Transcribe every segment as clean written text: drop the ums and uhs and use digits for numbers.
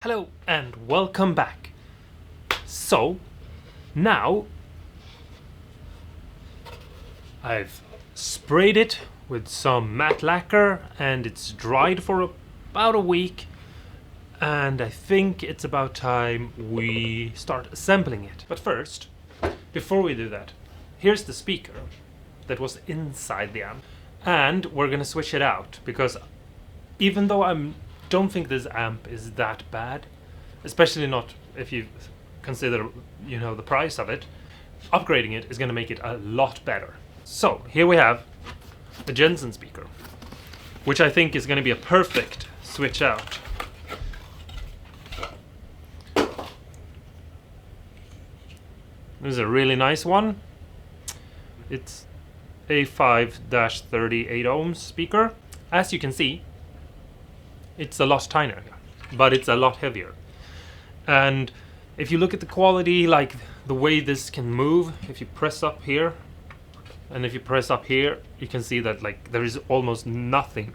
Hello and welcome back. So, now I've sprayed it with some matte lacquer and it's dried for about a week, and I think it's about time we start assembling it. But first, before we do that, here's the speaker that was inside the amp, and we're gonna switch it out because even though I don't think this amp is that bad, especially not if you consider, the price of it, upgrading it is going to make it a lot better. So here we have the Jensen speaker, which I think is going to be a perfect switch out. This is a really nice one. It's a 5-38 ohms speaker. As you can see, it's a lot tinier, but it's a lot heavier. And if you look at the quality, like the way this can move, if you press up here and if you press up here, you can see that like there is almost nothing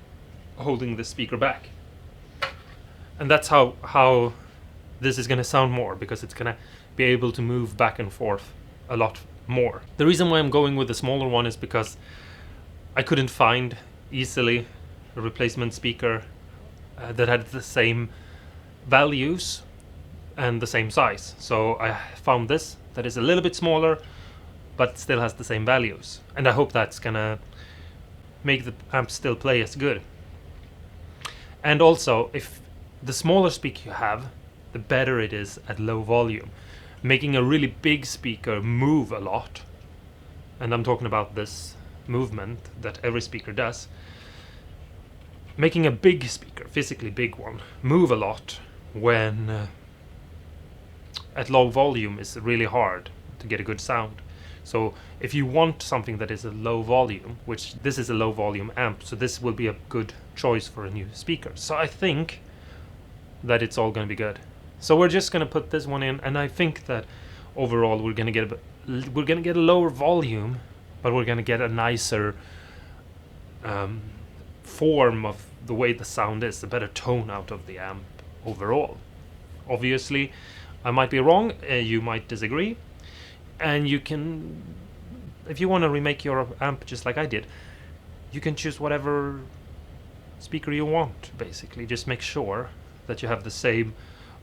holding the speaker back. And that's how this is going to sound more, because it's going to be able to move back and forth a lot more. The reason why I'm going with the smaller one is because I couldn't find easily a replacement speaker that had the same values and the same size. So I found this that is a little bit smaller but still has the same values, and I hope that's gonna make the amp still play as good. And also, if the smaller speaker you have, the better it is at low volume. Making a really big speaker move a lot, and I'm talking about this movement that every speaker does, making a big speaker, physically big one, move a lot when at low volume is really hard to get a good sound. So if you want something that is a low volume, which this is a low volume amp, so this will be a good choice for a new speaker. So I think that it's all going to be good. So we're just going to put this one in, and I think that overall we're going to get a lower volume, but we're going to get a nicer form of the way the sound is, a better tone out of the amp overall. Obviously, I might be wrong, you might disagree, and you can, if you want to remake your amp just like I did, you can choose whatever speaker you want, basically. Just make sure that you have the same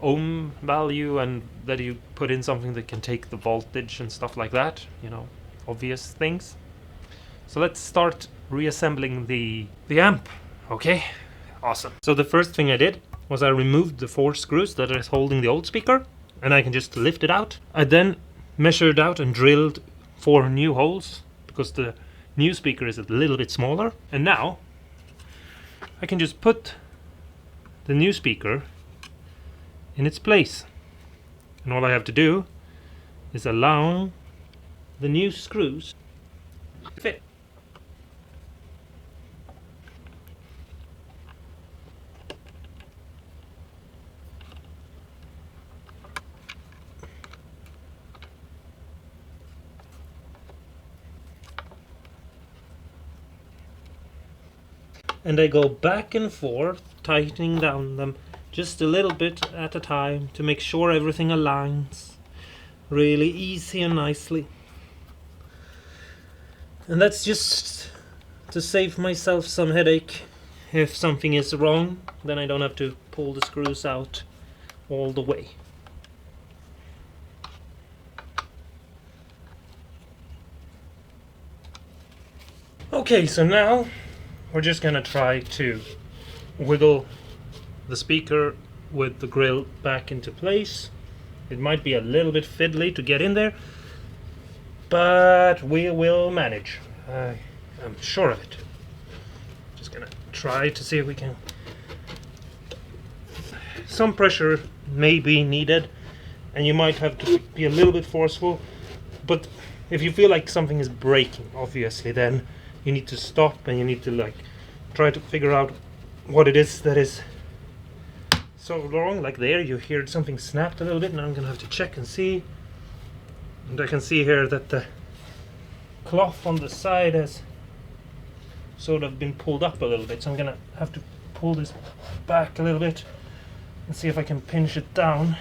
ohm value and that you put in something that can take the voltage and stuff like that, obvious things. So let's start reassembling the amp. Okay, awesome. So the first thing I did was I removed the 4 screws that is holding the old speaker, and I can just lift it out. I then measured out and drilled 4 new holes because the new speaker is a little bit smaller. And now I can just put the new speaker in its place, and all I have to do is allow the new screws to fit. And I go back and forth, tightening down them just a little bit at a time to make sure everything aligns really easy and nicely. And that's just to save myself some headache. If something is wrong, then I don't have to pull the screws out all the way. Okay, so now we're just gonna try to wiggle the speaker with the grill back into place. It might be a little bit fiddly to get in there, but we will manage. I'm sure of it. Just gonna try to see if we can. Some pressure may be needed, and you might have to be a little bit forceful, but if you feel like something is breaking, obviously, then you need to stop and you need to try to figure out what it is that is so wrong. Like there, you hear something snapped a little bit, and I'm gonna have to check and see. And I can see here that the cloth on the side has sort of been pulled up a little bit, so I'm gonna have to pull this back a little bit and see if I can pinch it down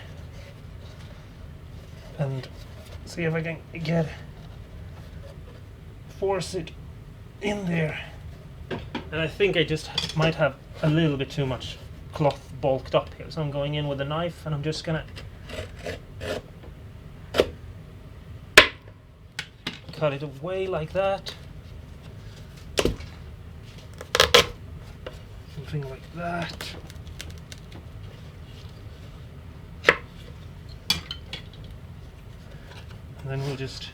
and see if I can force it in there. And I think I just might have a little bit too much cloth bulked up here, so I'm going in with a knife and I'm just gonna cut it away like that. Something like that. And then we'll just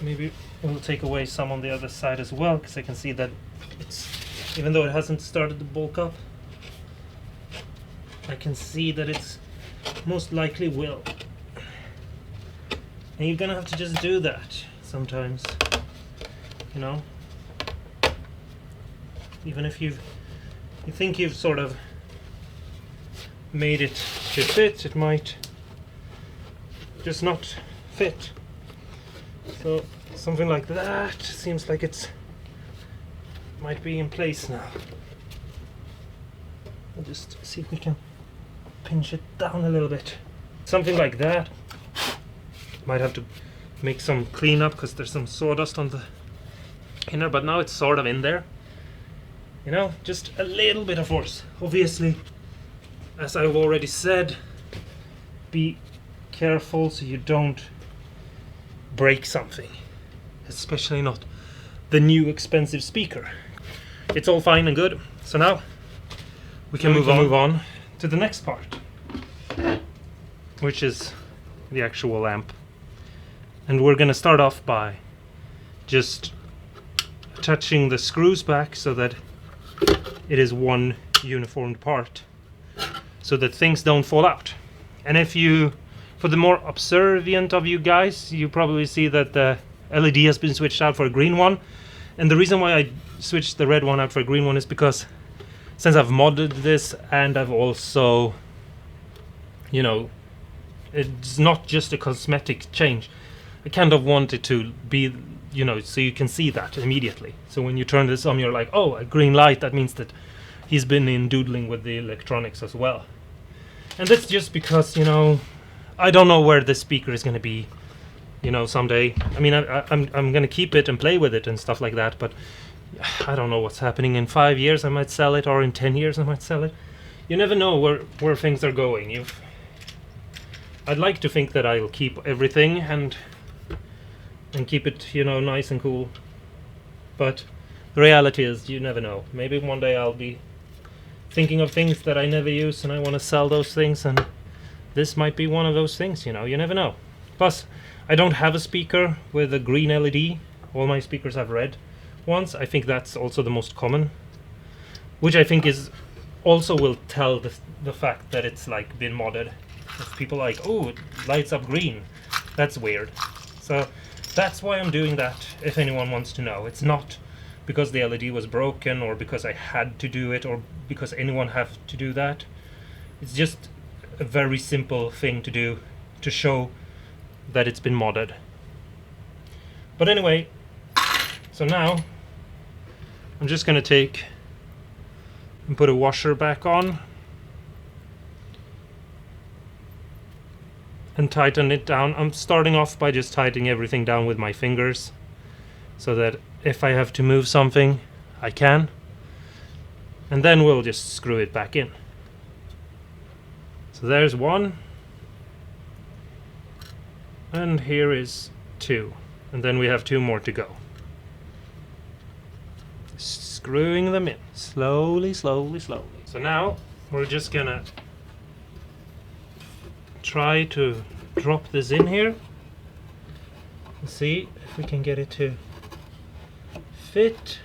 maybe we'll take away some on the other side as well, because I can see that it's, even though it hasn't started to bulk up, I can see that it's most likely will. And you're gonna have to just do that sometimes, you know. Even if you think you've sort of made it to fit, it might just not fit. So something like that seems like it's might be in place now. We'll just see if we can pinch it down a little bit. Something like that. Might have to make some cleanup because there's some sawdust on the inner, but now it's sort of in there. You know, just a little bit of force. Obviously, as I've already said, be careful so you don't break something, especially not the new expensive speaker. It's all fine and good. So now we can move on to the next part, which is the actual amp. And we're going to start off by just attaching the screws back so that it is one uniform part, so that things don't fall out. And if you, for the more observant of you guys, you probably see that the LED has been switched out for a green one. And the reason why I switched the red one out for a green one is because since I've modded this, and I've also, you know, it's not just a cosmetic change. I kind of want it to be, you know, so you can see that immediately. So when you turn this on, you're like, oh, a green light, that means that he's been in doodling with the electronics as well. And that's just because, you know, I don't know where this speaker is going to be, you know, someday. I mean, I'm going to keep it and play with it and stuff like that, but I don't know what's happening. In 5 years I might sell it, or in 10 years I might sell it. You never know where things are going. I'd like to think that I'll keep everything and keep it, you know, nice and cool. But the reality is, you never know. Maybe one day I'll be thinking of things that I never use and I want to sell those things, and this might be one of those things, you know. You never know. Plus, I don't have a speaker with a green LED. All my speakers have red ones. I think that's also the most common, which I think is also will tell the fact that it's like been modded. If people like, oh, it lights up green, that's weird. So that's why I'm doing that, if anyone wants to know. It's not because the LED was broken, or because I had to do it, or because anyone have to do that. It's just a very simple thing to do to show that it's been modded. But anyway, so now I'm just gonna take and put a washer back on and tighten it down. I'm starting off by just tightening everything down with my fingers, so that if I have to move something, I can. And then we'll just screw it back in. So there's one. And here is two. And then we have two more to go. Screwing them in. Slowly, slowly, slowly. So now we're just gonna try to drop this in here. See if we can get it to fit.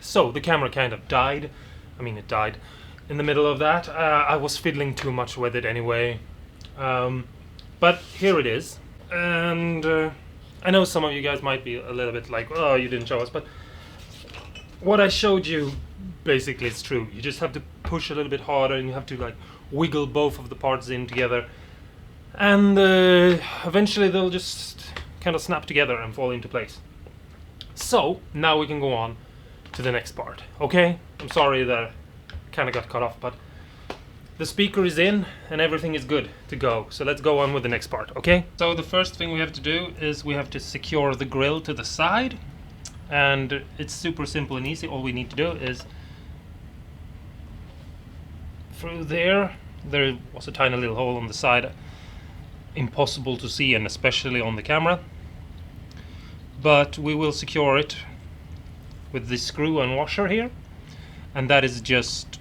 So the camera kind of died. I mean, it died in the middle of that. I was fiddling too much with it anyway. But here it is. And I know some of you guys might be a little bit like, oh, you didn't show us, but what I showed you basically is true. You just have to push a little bit harder and you have to like wiggle both of the parts in together, and eventually they'll just kind of snap together and fall into place. So now we can go on to the next part. Okay, I'm sorry that kind of got cut off, but the speaker is in and everything is good to go. So let's go on with the next part. Okay, so the first thing we have to do is we have to secure the grill to the side, and it's super simple and easy. All we need to do is through there was a tiny little hole on the side, impossible to see, and especially on the camera, but we will secure it with this screw and washer here, and that is just,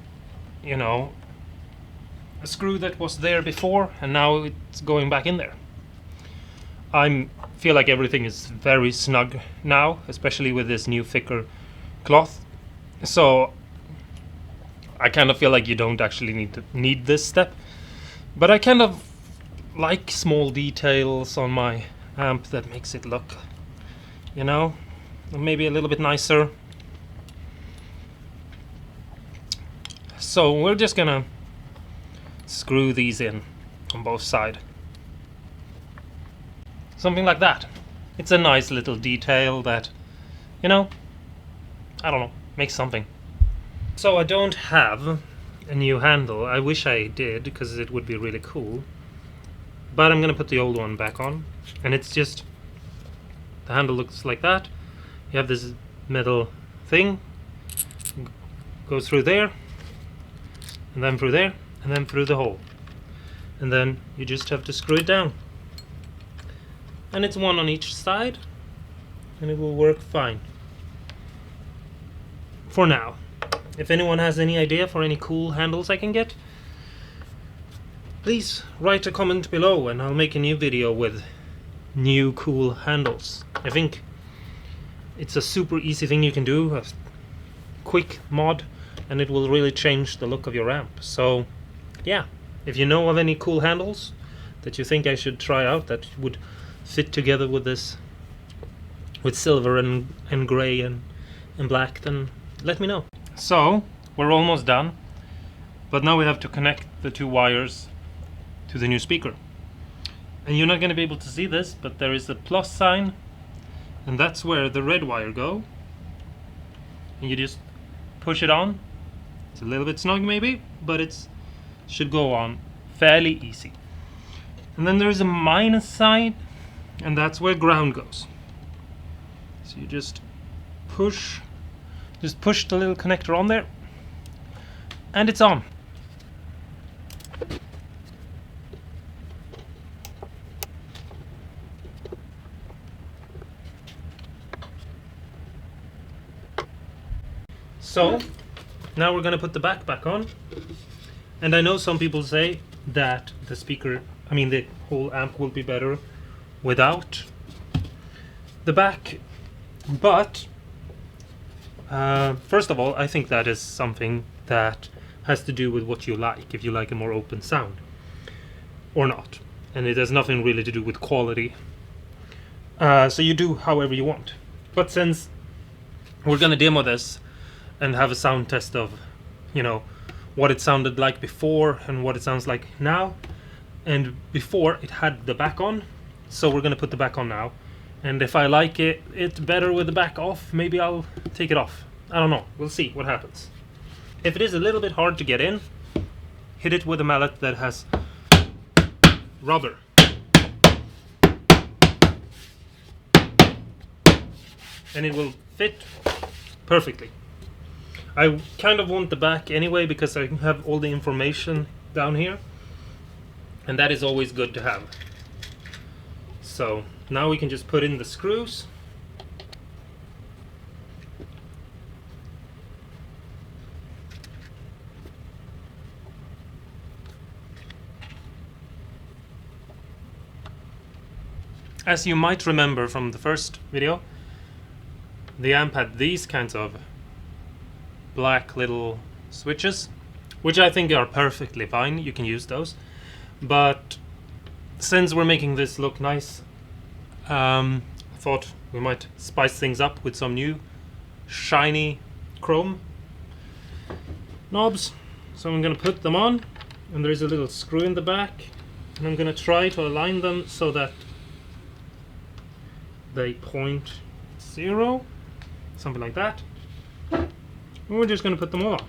you know, a screw that was there before and now it's going back in there. I feel like everything is very snug now, especially with this new thicker cloth, so I kind of feel like you don't actually need this step, but I kind of like small details on my amp that makes it look, you know, maybe a little bit nicer. So we're just gonna screw these in on both sides. Something like that. It's a nice little detail that, you know, I don't know, makes something. So I don't have a new handle. I wish I did, because it would be really cool. But I'm gonna put the old one back on, and it's just, the handle looks like that. You have this metal thing, goes through there, and then through there, and then through the hole. And then you just have to screw it down. And it's one on each side, and it will work fine. For now. If anyone has any idea for any cool handles I can get, please write a comment below and I'll make a new video with new cool handles. I think it's a super easy thing you can do, a quick mod, and it will really change the look of your amp. So yeah, if you know of any cool handles that you think I should try out that would fit together with this, with silver and gray and black, then let me know. So we're almost done, but now we have to connect the two wires to the new speaker. And you're not going to be able to see this, but there is a plus sign, and that's where the red wire go. And you just push it on. It's a little bit snug maybe, but it should go on fairly easy. And then there's a minus sign, and that's where ground goes. So you just push the little connector on there, and it's on. So now we're going to put the back on, and I know some people say that the whole amp will be better without the back, but first of all, I think that is something that has to do with what you like, if you like a more open sound or not, and it has nothing really to do with quality. So you do however you want. But since we're gonna demo this and have a sound test of, you know, what it sounded like before and what it sounds like now, and before it had the back on, so we're gonna put the back on now. And if I like it better with the back off, maybe I'll take it off. I don't know. We'll see what happens. If it is a little bit hard to get in, hit it with a mallet that has rubber. And it will fit perfectly. I kind of want the back anyway because I have all the information down here. And that is always good to have. So now we can just put in the screws. As you might remember from the first video, the amp had these kinds of black little switches, which I think are perfectly fine. You can use those. But since we're making this look nice, I thought we might spice things up with some new shiny chrome knobs. So I'm going to put them on, and there is a little screw in the back, and I'm going to try to align them so that they point 0, something like that. And we're just going to put them all on.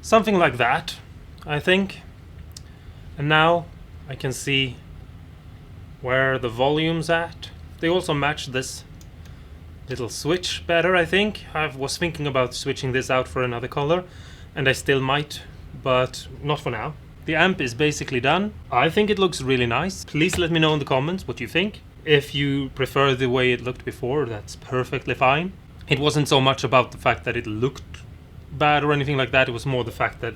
Something like that, I think. And now I can see where the volume's at. They also match this little switch better, I think. I was thinking about switching this out for another color, and I still might, but not for now. The amp is basically done. I think it looks really nice. Please let me know in the comments what you think. If you prefer the way it looked before, that's perfectly fine. It wasn't so much about the fact that it looked bad or anything like that. It was more the fact that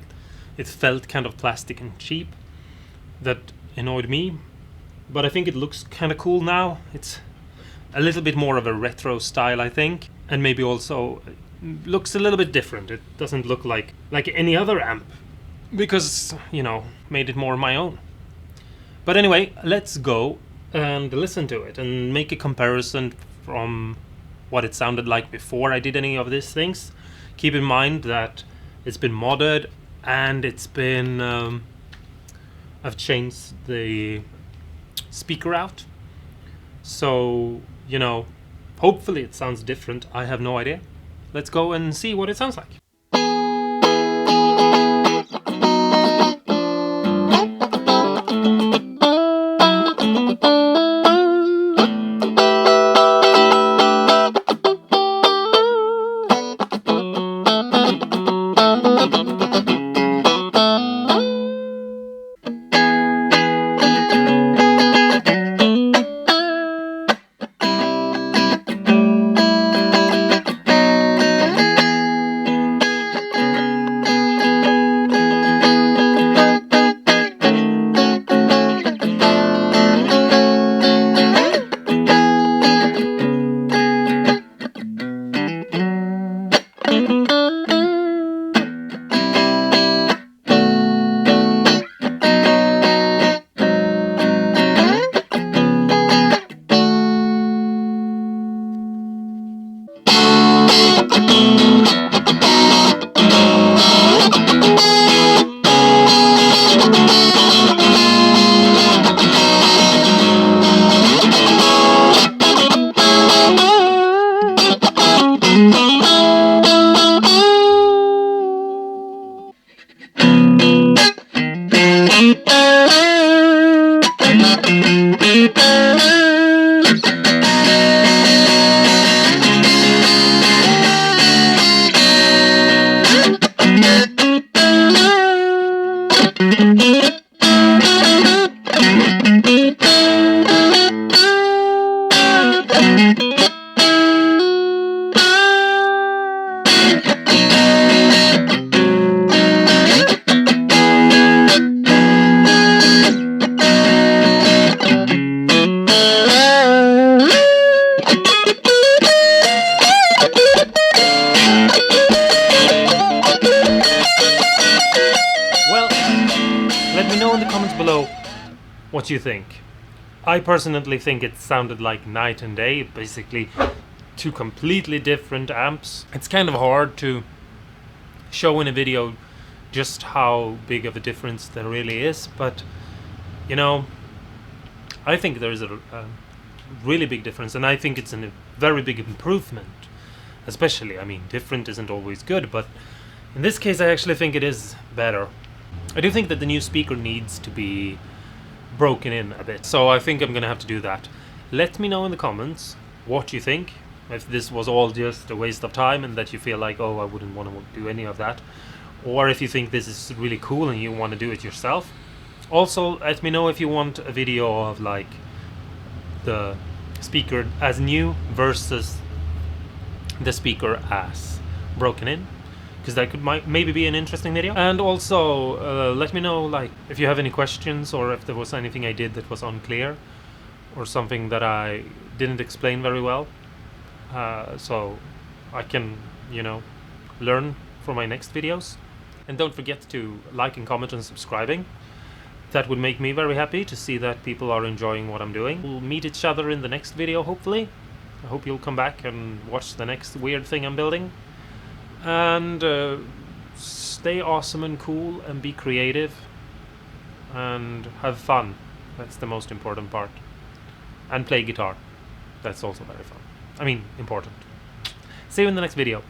it felt kind of plastic and cheap that annoyed me. But I think it looks kind of cool now. It's a little bit more of a retro style, I think, and maybe also looks a little bit different. It doesn't look like any other amp because, you know, made it more my own. But anyway, let's go and listen to it and make a comparison from what it sounded like before I did any of these things. Keep in mind that it's been modded, and it's been I've changed the speaker out, so, you know, hopefully it sounds different. I have no idea. Let's go and see what it sounds like. Let me know in the comments below what you think. I personally think it sounded like night and day, basically two completely different amps. It's kind of hard to show in a video just how big of a difference there really is, but you know, I think there is a really big difference, and I think it's a very big improvement. Especially, I mean, different isn't always good, but in this case I actually think it is better. I do think that the new speaker needs to be broken in a bit, so I think I'm gonna have to do that. Let me know in the comments what you think, if this was all just a waste of time and that you feel like, oh, I wouldn't want to do any of that, or if you think this is really cool and you want to do it yourself. Also, let me know if you want a video of like the speaker as new versus the speaker as broken in, because that could maybe be an interesting video. And also let me know like if you have any questions, or if there was anything I did that was unclear, or something that I didn't explain very well, so I can, you know, learn for my next videos. And don't forget to like and comment and subscribing. That would make me very happy to see that people are enjoying what I'm doing. We'll meet each other in the next video, hopefully. I hope you'll come back and watch the next weird thing I'm building. And stay awesome and cool and be creative and have fun. That's the most important part. And play guitar. That's also very fun. I mean, important. See you in the next video.